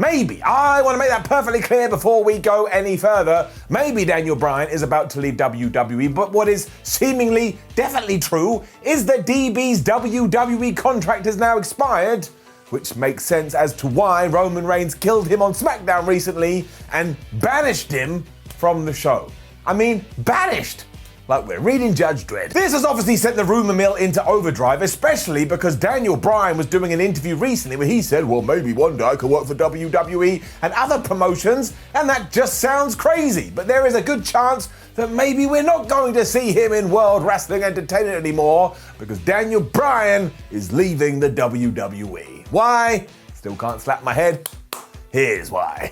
maybe, I want to make that perfectly clear before we go any further, maybe Daniel Bryan is about to leave WWE, but what is seemingly definitely true is that DB's WWE contract has now expired, which makes sense as to why Roman Reigns killed him on SmackDown recently and banished him from the show. I mean, banished! Like we're reading Judge Dredd. This has obviously sent the rumour mill into overdrive, especially because Daniel Bryan was doing an interview recently where he said, well, maybe one day I could work for WWE and other promotions, and that just sounds crazy. But there is a good chance that maybe we're not going to see him in World Wrestling Entertainment anymore because Daniel Bryan is leaving the WWE. Why? Still can't slap my head. Here's why.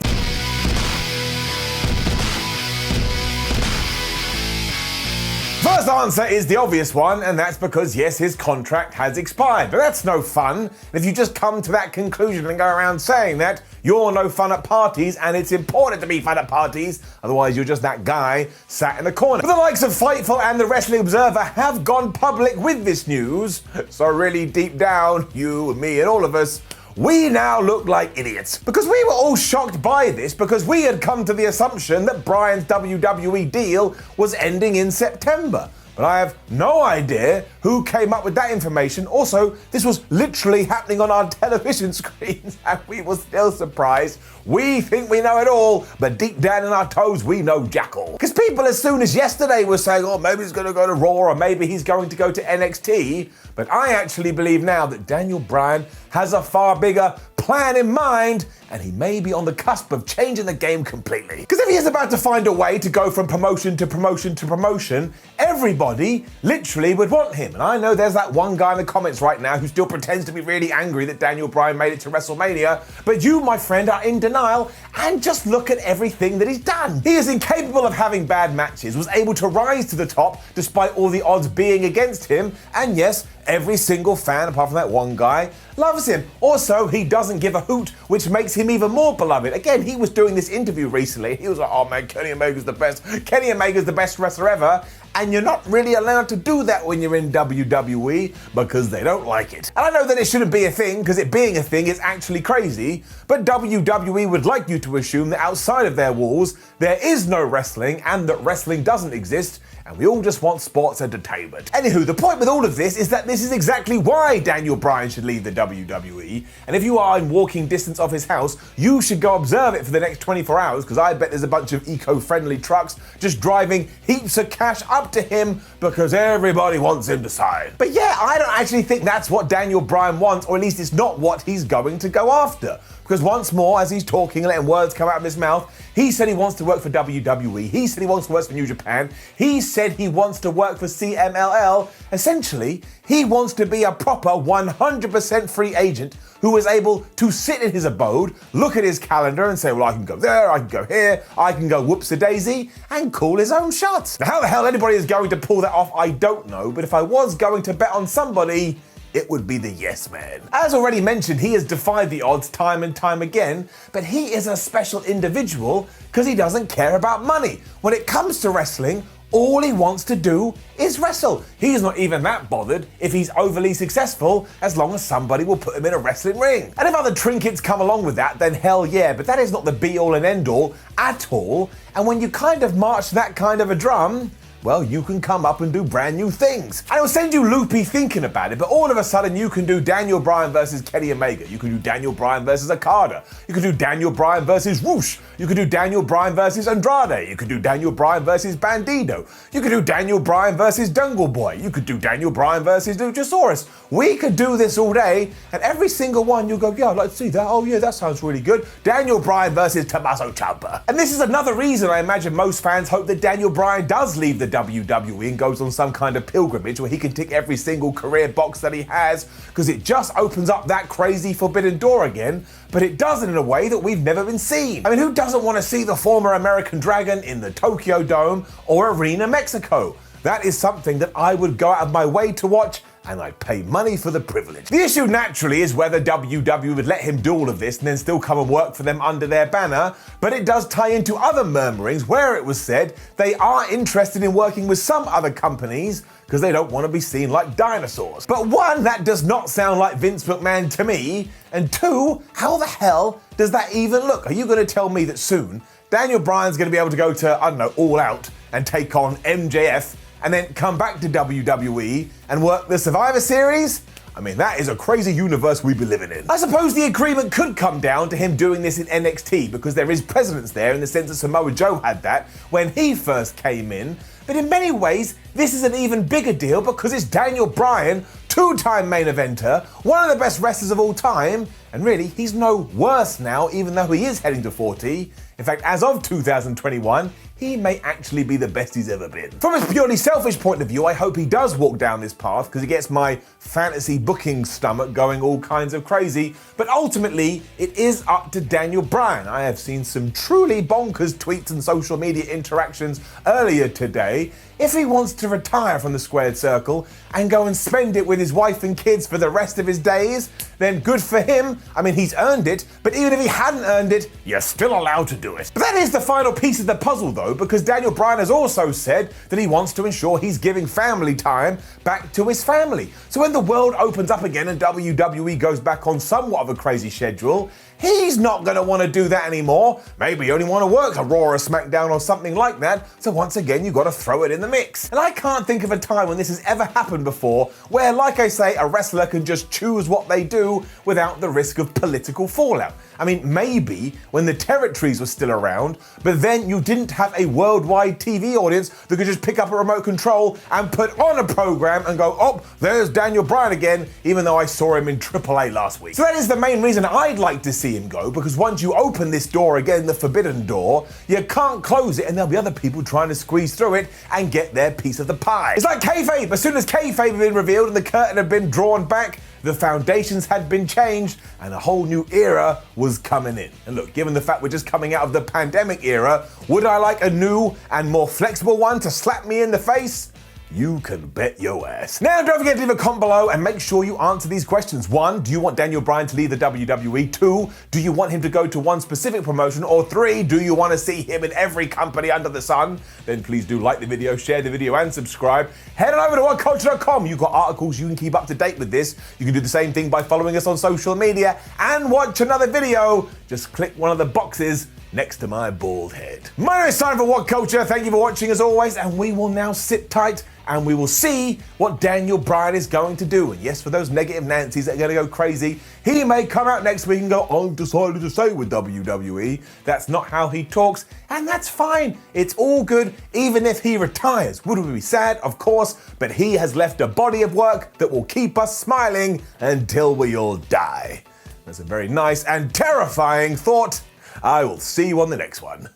First answer is the obvious one, and that's because, yes, his contract has expired. But that's no fun. And if you just come to that conclusion and go around saying that, you're no fun at parties, and it's important to be fun at parties, otherwise you're just that guy sat in the corner. But the likes of Fightful and the Wrestling Observer have gone public with this news, so really deep down, you and me and all of us, we now look like idiots. Because we were all shocked by this because we had come to the assumption that Bryan's WWE deal was ending in September. But I have no idea who came up with that information. Also, this was literally happening on our television screens and we were still surprised. We think we know it all, but deep down in our toes, we know jack all. Because people as soon as yesterday were saying, oh, maybe he's going to go to Raw or maybe he's going to go to NXT. But I actually believe now that Daniel Bryan has a far bigger plan in mind, and he may be on the cusp of changing the game completely. Because if he is about to find a way to go from promotion to promotion to promotion, everybody literally would want him. And I know there's that one guy in the comments right now who still pretends to be really angry that Daniel Bryan made it to WrestleMania, but you, my friend, are in denial, and just look at everything that he's done. He is incapable of having bad matches, was able to rise to the top despite all the odds being against him, and yes, every single fan, apart from that one guy, loves him. Also, he doesn't give a hoot, which makes him even more beloved. Again, he was doing this interview recently. He was like, oh man, Kenny Omega's the best. Kenny Omega's the best wrestler ever. And you're not really allowed to do that when you're in WWE because they don't like it. And I know that it shouldn't be a thing because it being a thing is actually crazy, but WWE would like you to assume that outside of their walls, there is no wrestling and that wrestling doesn't exist, and we all just want sports entertainment. Anywho, the point with all of this is that this is exactly why Daniel Bryan should leave the WWE, and if you are in walking distance of his house, you should go observe it for the next 24 hours, because I bet there's a bunch of eco-friendly trucks just driving heaps of cash up to him because everybody wants him to sign. But yeah, I don't actually think that's what Daniel Bryan wants, or at least it's not what he's going to go after. Because once more, as he's talking and letting words come out of his mouth, he said he wants to work for WWE, he said he wants to work for New Japan, he said he wants to work for CMLL. Essentially, he wants to be a proper 100% free agent who is able to sit in his abode, look at his calendar and say, well, I can go there, I can go here, I can go whoops-a-daisy, and call his own shots. Now, how the hell anybody is going to pull that off, I don't know, but if I was going to bet on somebody, it would be the yes man. As already mentioned, he has defied the odds time and time again, but he is a special individual because he doesn't care about money. When it comes to wrestling, all he wants to do is wrestle. He's not even that bothered if he's overly successful, as long as somebody will put him in a wrestling ring. And if other trinkets come along with that, then hell yeah, but that is not the be-all and end-all at all. And when you kind of march that kind of a drum, well, you can come up and do brand new things. And it'll send you loopy thinking about it, but all of a sudden you can do Daniel Bryan versus Kenny Omega. You can do Daniel Bryan versus Okada. You can do Daniel Bryan versus Whoosh. You can do Daniel Bryan versus Andrade. You can do Daniel Bryan versus Bandido. You can do Daniel Bryan versus Jungle Boy. You could do Daniel Bryan versus Luchasaurus. We could do this all day, and every single one you'll go, yeah, I'd like to see that. Oh yeah, that sounds really good. Daniel Bryan versus Tommaso Ciampa. And this is another reason I imagine most fans hope that Daniel Bryan does leave the WWE and goes on some kind of pilgrimage where he can tick every single career box that he has, because it just opens up that crazy forbidden door again, but it does it in a way that we've never been seen. I mean, who doesn't want to see the former American Dragon in the Tokyo Dome or Arena Mexico? That is something that I would go out of my way to watch, and I'd pay money for the privilege. The issue naturally is whether WWE would let him do all of this and then still come and work for them under their banner, but it does tie into other murmurings where it was said they are interested in working with some other companies because they don't want to be seen like dinosaurs. But one, that does not sound like Vince McMahon to me, and two, how the hell does that even look? Are you going to tell me that soon Daniel Bryan's going to be able to go to, I don't know, All Out and take on MJF and then come back to WWE and work the Survivor Series? I mean, that is a crazy universe we be living in. I suppose the agreement could come down to him doing this in NXT because there is precedence there in the sense that Samoa Joe had that when he first came in. But in many ways, this is an even bigger deal because it's Daniel Bryan, two-time main eventer, one of the best wrestlers of all time, and really, he's no worse now, even though he is heading to 40. In fact, as of 2021, he may actually be the best he's ever been. From a purely selfish point of view, I hope he does walk down this path because it gets my fantasy booking stomach going all kinds of crazy. But ultimately, it is up to Daniel Bryan. I have seen some truly bonkers tweets and social media interactions earlier today. If he wants to retire from the squared circle and go and spend it with his wife and kids for the rest of his days, then good for him. I mean, he's earned it, but even if he hadn't earned it, you're still allowed to do it. But that is the final piece of the puzzle though, because Daniel Bryan has also said that he wants to ensure he's giving family time back to his family. So when the world opens up again and WWE goes back on somewhat of a crazy schedule, he's not going to want to do that anymore. Maybe you only want to work a Raw or a SmackDown or something like that. So once again, you've got to throw it in the mix. And I can't think of a time when this has ever happened before where, like I say, a wrestler can just choose what they do without the risk of political fallout. I mean, maybe when the territories were still around, but then you didn't have a worldwide TV audience that could just pick up a remote control and put on a program and go, oh, there's Daniel Bryan again, even though I saw him in AAA last week. So that is the main reason I'd like to see him go, because once you open this door again, the forbidden door, you can't close it and there'll be other people trying to squeeze through it and get their piece of the pie. It's like kayfabe. As soon as kayfabe had been revealed and the curtain had been drawn back, the foundations had been changed and a whole new era was coming in. And look, given the fact we're just coming out of the pandemic era, would I like a new and more flexible one to slap me in the face? You can bet your ass. Now, don't forget to leave a comment below and make sure you answer these questions. 1, do you want Daniel Bryan to leave the WWE? 2, do you want him to go to one specific promotion? Or 3, do you want to see him in every company under the sun? Then please do like the video, share the video, and subscribe. Head on over to WhatCulture.com. You've got articles you can keep up to date with this. You can do the same thing by following us on social media and watch another video. Just click one of the boxes next to my bald head. My name is Simon for WhatCulture. Thank you for watching as always, and we will now sit tight and we will see what Daniel Bryan is going to do. And yes, for those negative Nancys that are going to go crazy, he may come out next week and go, I've decided to stay with WWE. That's not how he talks, and that's fine. It's all good, even if he retires. Would we be sad? Of course, but he has left a body of work that will keep us smiling until we all die. That's a very nice and terrifying thought. I will see you on the next one.